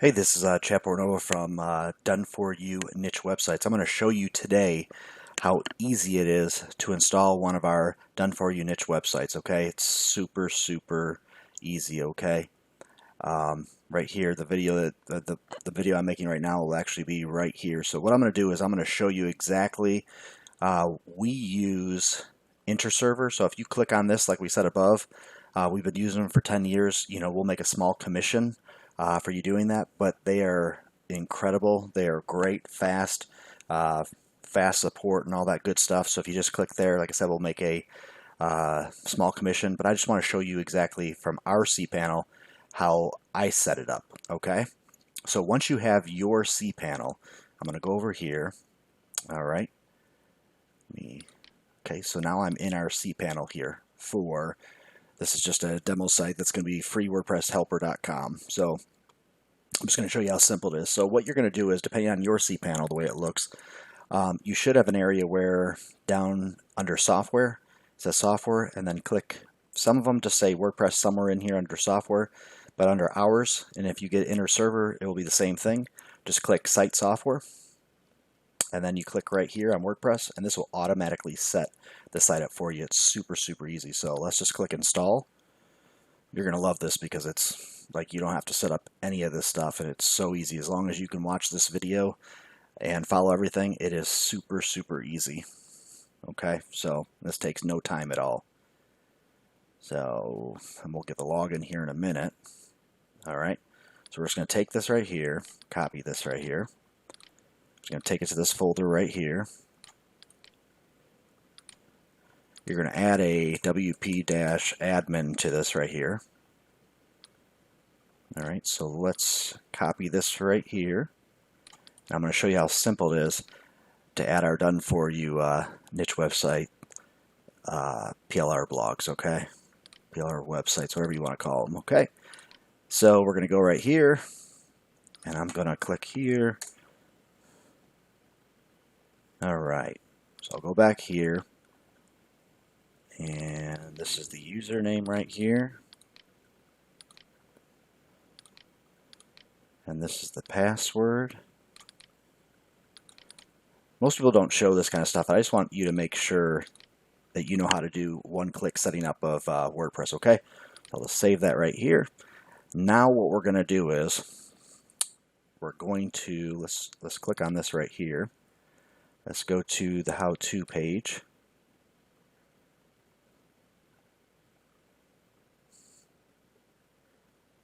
Hey, this is Chap Ornova from Done For You Niche Websites. I'm going to show you today how easy it is to install one of our Done For You Niche websites. Okay, it's super easy. Okay, right here, the video the video I'm making right now will actually be right here. So what I'm going to do is I'm going to show you exactly. We use InterServer. So if you click on this, like we said above, we've been using them for 10 years. You know, we'll make a small commission for you doing that, but they are incredible. They are great, fast support and all that good stuff. So if you just click there, like I said, we'll make a small commission, but I just want to show you exactly from our cPanel how I set it up. Okay, so once you have your cPanel, I'm going to go over here. All right, okay, so now I'm in our cPanel here for, this is just a demo site that's going to be freewordpresshelper.com. So I'm just going to show you how simple it is. So what you're going to do is, depending on your cPanel, the way it looks, you should have an area where down under software, it says software, and then click, some of them just say WordPress somewhere in here under software, but under ours, and if you get InterServer, it will be the same thing. Just click Site Software, and then you click right here on WordPress, and this will automatically set the site up for you. It's super easy. So let's just click Install. You're going to love this because it's like you don't have to set up any of this stuff, and it's so easy. As long as you can watch this video and follow everything, it is super easy. Okay, so this takes no time at all. So, and we'll get the login here in a minute. All right, so we're just going to take this right here, copy this right here. Just going to take it to this folder right here. You're going to add a WP-admin to this right here. All right, so let's copy this right here. I'm going to show you how simple it is to add our Done For You niche website PLR blogs, okay? PLR websites, whatever you want to call them, okay? So we're going to go right here, and I'm going to click here. All right, so I'll go back here, and this is the username right here, and this is the password. Most people don't show this kind of stuff. I just want you to make sure that you know how to do one-click setting up of WordPress, okay? So let's save that right here. Now what we're going to do is we're going to, let's click on this right here. Let's go to the how-to page.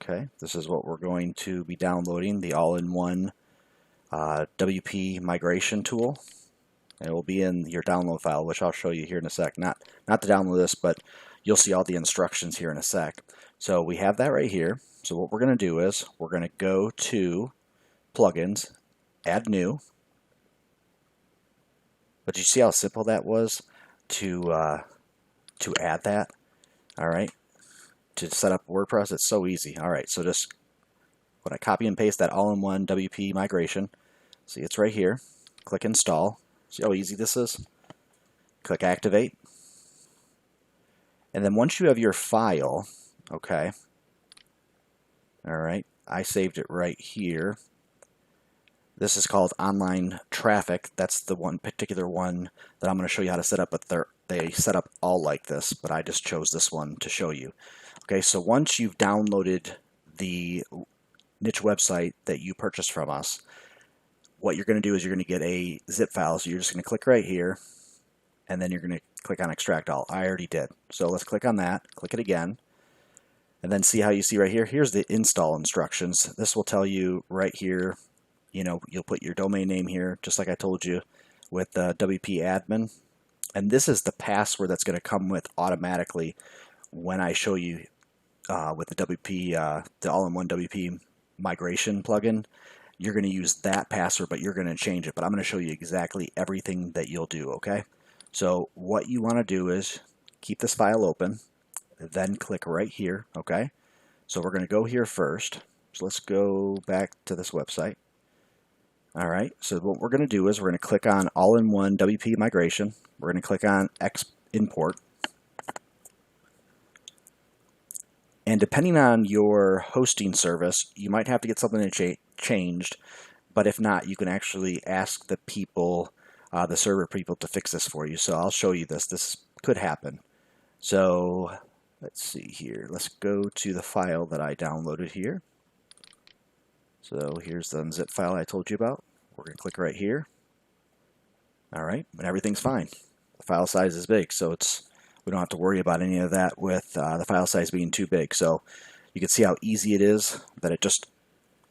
Okay, this is what we're going to be downloading, the all-in-one WP migration tool. And it will be in your download file, which I'll show you here in a sec. Not to download this, but you'll see all the instructions here in a sec. So we have that right here. So what we're going to do is we're going to go to plugins, add new. But you see how simple that was to add that? All right, to set up WordPress, it's so easy. All right, so just when I copy and paste that all-in-one WP migration, see it's right here. Click install. See how easy this is? Click activate. And then once you have your file, okay, all right, I saved it right here. This is called online traffic. That's the one particular one that I'm going to show you how to set up, but they set up all like this, but I just chose this one to show you. Okay, so once you've downloaded the niche website that you purchased from us, what you're going to do is you're going to get a zip file. So you're just going to click right here, and then you're going to click on extract all. I already did. So let's click on that, click it again, and then see how you see right here. Here's the install instructions. This will tell you right here, you know, you'll put your domain name here, just like I told you with WP admin. And this is the password that's going to come with automatically when I show you with the WP, the all-in-one WP migration plugin. You're going to use that password, but you're going to change it. But I'm going to show you exactly everything that you'll do, okay? So what you want to do is keep this file open, then click right here, okay? So we're going to go here first. So let's go back to this website. All right, so what we're going to do is we're going to click on all-in-one WP migration. We're going to click on import. And depending on your hosting service, you might have to get something changed. But if not, you can actually ask the people, the server people, to fix this for you. So I'll show you this. This could happen. So let's see here. Let's go to the file that I downloaded here. So here's the unzip file I told you about. We're going to click right here. All right, and everything's fine. The file size is big, so we don't have to worry about any of that with the file size being too big. So you can see how easy it is that it just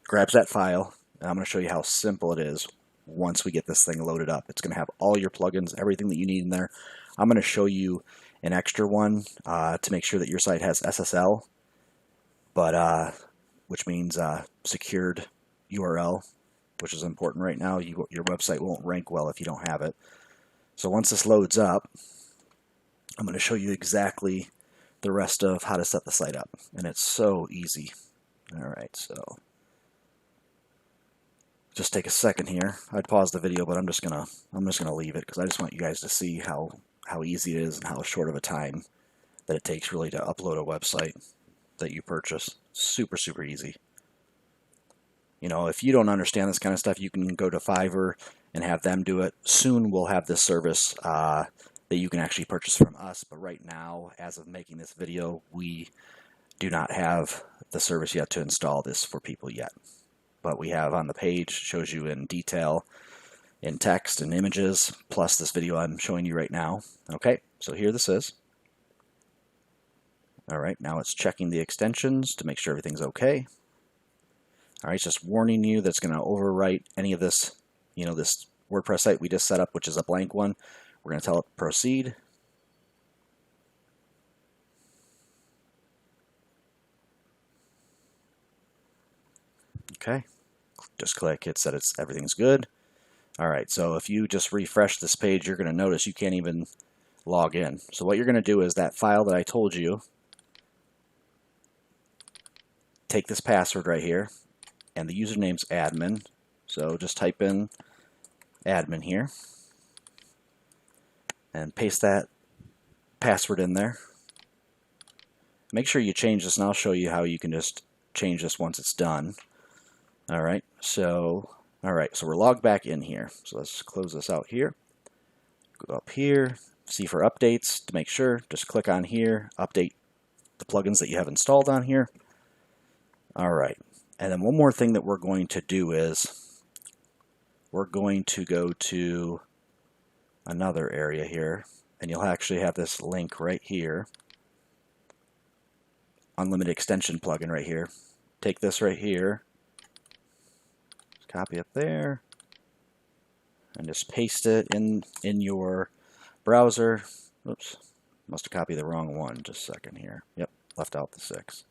grabs that file. And I'm going to show you how simple it is once we get this thing loaded up. It's going to have all your plugins, everything that you need in there. I'm going to show you an extra one to make sure that your site has SSL, but which means secured URL, which is important right now. Your website won't rank well if you don't have it. So once this loads up, I'm going to show you exactly the rest of how to set the site up, and it's so easy. All right, so just take a second here. I'd pause the video, but I'm just gonna leave it because I just want you guys to see how easy it is and how short of a time that it takes really to upload a website that you purchase. Super, super easy. You know, if you don't understand this kind of stuff, you can go to Fiverr and have them do it. Soon we'll have this service that you can actually purchase from us, but right now, as of making this video, we do not have the service yet to install this for people yet. But we have on the page, shows you in detail, in text and images, plus this video I'm showing you right now. Okay, so here this is. All right, now it's checking the extensions to make sure everything's okay. All right, it's just warning you that's going to overwrite any of this, you know, this WordPress site we just set up, which is a blank one. We're going to tell it proceed. Okay, just click. It said everything's good. All right, so if you just refresh this page, you're going to notice you can't even log in. So what you're going to do is that file that I told you, take this password right here, and the username's admin. So just type in admin here, and paste that password in there. Make sure you change this, and I'll show you how you can just change this once it's done. All right, so we're logged back in here. So let's close this out here. Go up here, see for updates to make sure. Just click on here, update the plugins that you have installed on here. All right, and then one more thing that we're going to do is we're going to go to another area here, and you'll actually have this link right here. Unlimited extension plugin right here. Take this right here, copy it there, and just paste it in your browser. Oops, must have copied the wrong one. Just a second here. Yep, left out the 6.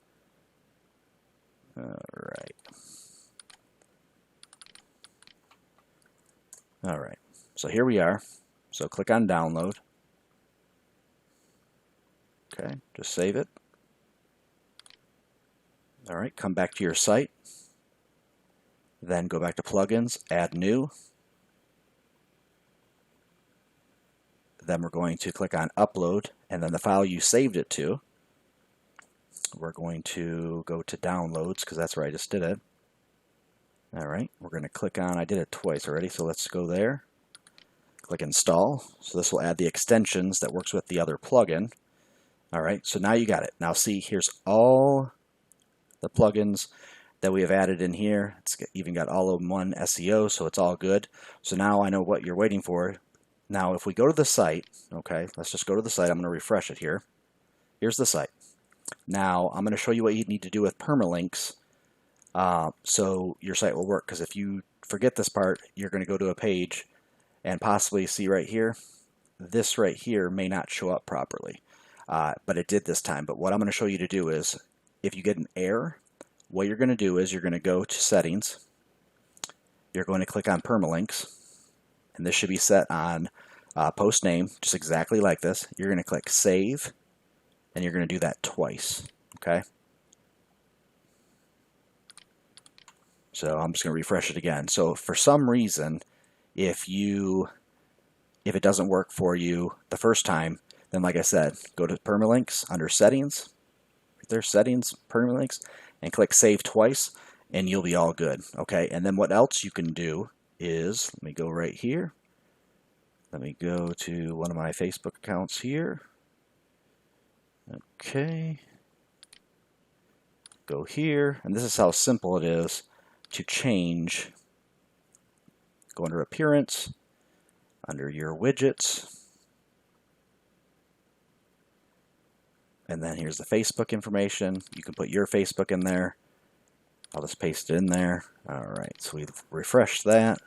Alright. Alright, so here we are. So click on download. Okay, just save it. Alright, come back to your site. Then go back to plugins, add new. Then we're going to click on upload, and then the file you saved it to, we're going to go to downloads because that's where I just did it. Alright, we're going to click on, I did it twice already, so let's go there. Click install. So this will add the extensions that works with the other plugin. Alright, so now you got it. Now see, here's all the plugins that we have added in here. It's even got all of them one SEO, so it's all good. So now I know what you're waiting for. Now if we go to the site, okay, let's just go to the site. I'm going to refresh it here. Here's the site. Now I'm going to show you what you need to do with permalinks so your site will work, because if you forget this part, you're going to go to a page and possibly see right here, this right here may not show up properly, but it did this time. But what I'm going to show you to do is, if you get an error, what you're going to do is you're going to go to settings, you're going to click on permalinks, and this should be set on post name, just exactly like this. You're going to click save, and you're going to do that twice, okay? So I'm just going to refresh it again. So for some reason, if it doesn't work for you the first time, then like I said, go to permalinks under settings, their settings, permalinks, and click save twice, and you'll be all good. Okay, and then what else you can do is, let me go right here. Let me go to one of my Facebook accounts here. Okay. Go here, and this is how simple it is to change. Go under Appearance, under your widgets, and then here's the Facebook information. You can put your Facebook in there. I'll just paste it in there. Alright, so we've refreshed that.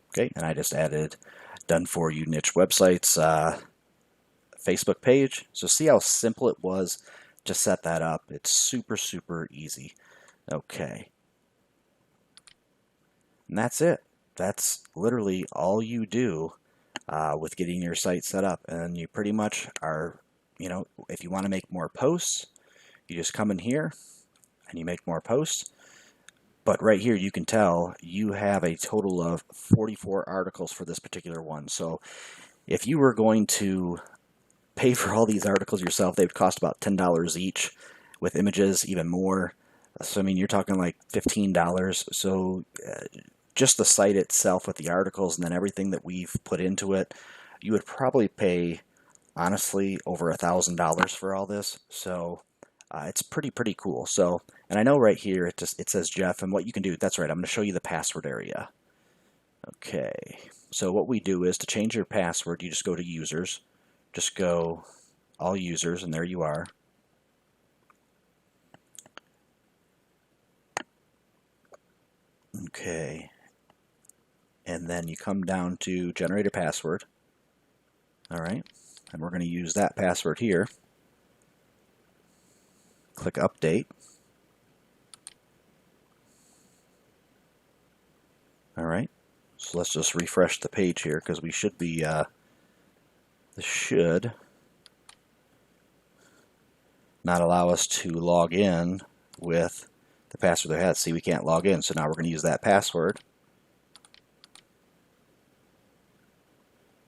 Okay, and I just added Done For You Niche Websites Facebook page. So see how simple it was to set that up. It's super, super easy. Okay. And that's it. That's literally all you do with getting your site set up. And you pretty much are, you know, if you want to make more posts, you just come in here and you make more posts. But right here you can tell you have a total of 44 articles for this particular one. So if you were going to pay for all these articles yourself, they would cost about $10 each, with images even more. So I mean, you're talking like $15. So just the site itself with the articles and then everything that we've put into it, you would probably pay, honestly, over $1,000 for all this. So it's pretty cool. So, and I know right here it says Jeff, and what you can do, that's right, I'm going to show you the password area. Okay, so what we do is to change your password, you just go to users. Just go all users, and there you are. Okay. And then you come down to generate a password. All right. And we're going to use that password here. Click update. All right. So let's just refresh the page here because we should be this should not allow us to log in with the password they had. See, we can't log in, so now we're going to use that password.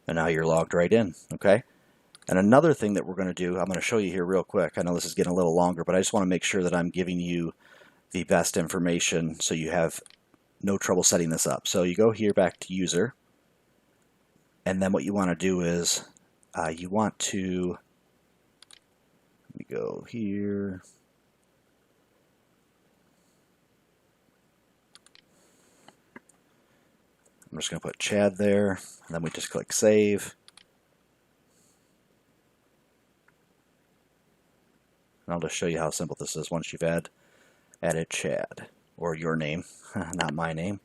And now you're logged right in, okay? And another thing that we're going to do, I'm going to show you here real quick. I know this is getting a little longer, but I just want to make sure that I'm giving you the best information so you have no trouble setting this up. So you go here back to user, and then what you want to do is you want to, let me go here. I'm just going to put Chad there, and then we just click save. And I'll just show you how simple this is once you've added Chad, or your name, not my name.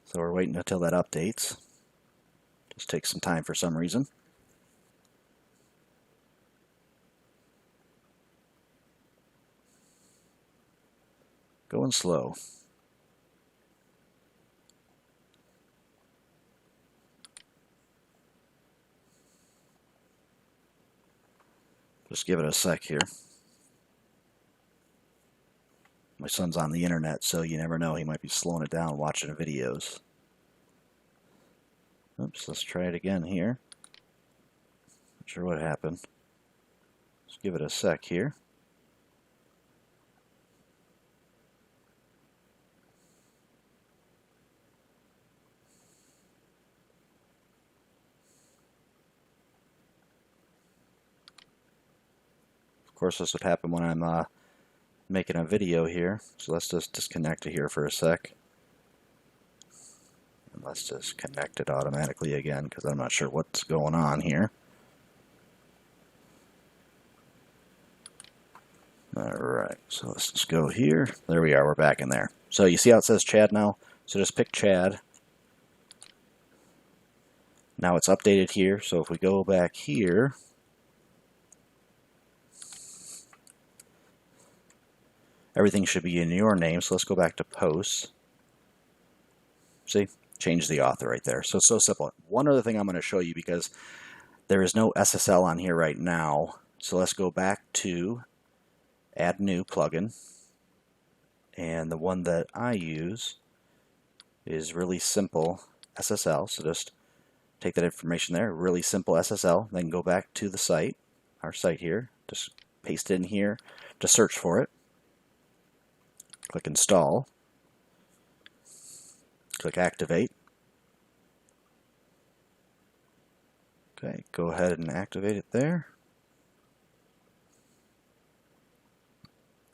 So we're waiting until that updates. Just takes some time for some reason. Going slow. Just give it a sec here. My son's on the internet, so you never know. He might be slowing it down watching videos. Oops, let's try it again here. Not sure what happened. Let's give it a sec here. Of course, this would happen when I'm making a video here. So let's just disconnect it here for a sec. And let's just connect it automatically again because I'm not sure what's going on here. Alright, so let's just go here. There we are, we're back in there. So you see how it says Chad now? So just pick Chad. Now it's updated here, so if we go back here, everything should be in your name, so let's go back to posts. See? Change the author right there. So it's so simple. One other thing I'm going to show you because there is no SSL on here right now. So let's go back to Add New Plugin. And the one that I use is Really Simple SSL. So just take that information there, Really Simple SSL, then go back to the site. our site here. Just paste it in here to search for it. Click install. Click activate. Okay, go ahead and activate it there.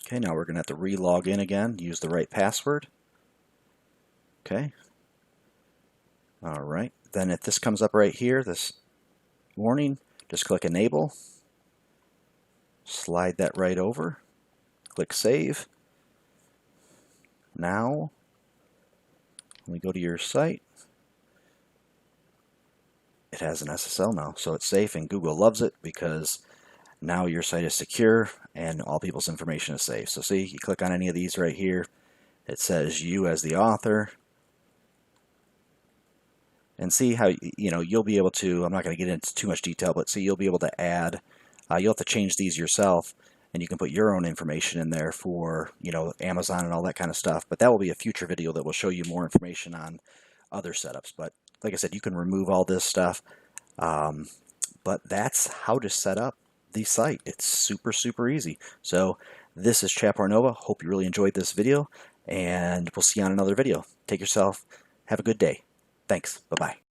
Okay, now we're going to have to re-log in again, use the right password. Okay. Alright, then if this comes up right here, this warning, just click enable. Slide that right over. Click save. Now, when we go to your site, it has an SSL now, so it's safe, and Google loves it because now your site is secure and all people's information is safe. So see, you click on any of these right here, it says you as the author, and see how you'll be able to, I'm not going to get into too much detail, but see, you'll be able to add, you'll have to change these yourself, and you can put your own information in there for Amazon and all that kind of stuff. But that will be a future video that will show you more information on other setups. But like I said, you can remove all this stuff. But that's how to set up the site. It's super, super easy. So this is Chaparral Nova. Hope you really enjoyed this video, and we'll see you on another video. Take yourself. Have a good day. Thanks. Bye-bye.